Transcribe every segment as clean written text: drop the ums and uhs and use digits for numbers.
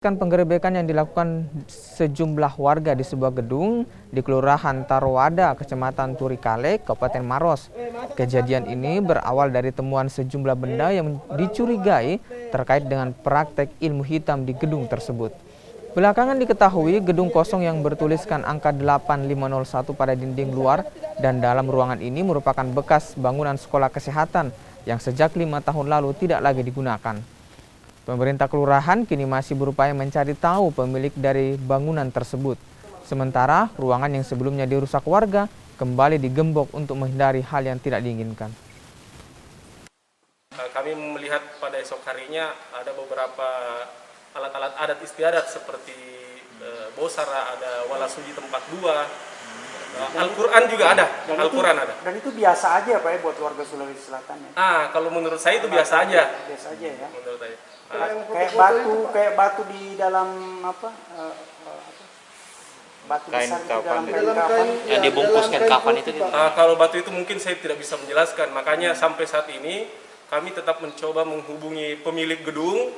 Penggerebekan yang dilakukan sejumlah warga di sebuah gedung di Kelurahan Tarowada, Kecamatan Turikale, Kabupaten Maros. Kejadian ini berawal dari temuan sejumlah benda yang dicurigai terkait dengan praktek ilmu hitam di gedung tersebut. Belakangan diketahui gedung kosong yang bertuliskan angka 8501 pada dinding luar dan dalam ruangan ini merupakan bekas bangunan sekolah kesehatan yang sejak 5 tahun lalu tidak lagi digunakan. Pemerintah kelurahan kini masih berupaya mencari tahu pemilik dari bangunan tersebut. Sementara ruangan yang sebelumnya dirusak warga kembali digembok untuk menghindari hal yang tidak diinginkan. Kami melihat pada esok harinya ada beberapa alat-alat adat istiadat seperti bosara, ada walasuji tempat dua, Al-Quran juga ada. Al-Quran ada. Dan itu biasa aja Pak ya buat warga Sulawesi Selatan ya? Kalau menurut saya itu biasa aja. Biasa aja ya? Menurut saya. Kayak batu di dalam apa? Batu Kain besar kafan. di dalam kain kafan. Yang dibungkuskan kafan itu gitu. Kalau batu itu mungkin saya tidak bisa menjelaskan. Makanya sampai saat ini kami tetap mencoba menghubungi pemilik gedung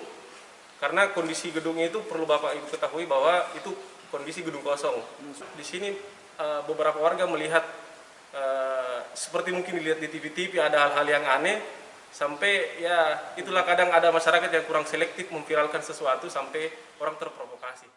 karena kondisi gedungnya itu perlu Bapak Ibu ketahui bahwa itu kondisi gedung kosong. Di sini beberapa warga melihat seperti mungkin dilihat di TV-TV ada hal-hal yang aneh. Sampai ya itulah kadang ada masyarakat yang kurang selektif memviralkan sesuatu sampai orang terprovokasi.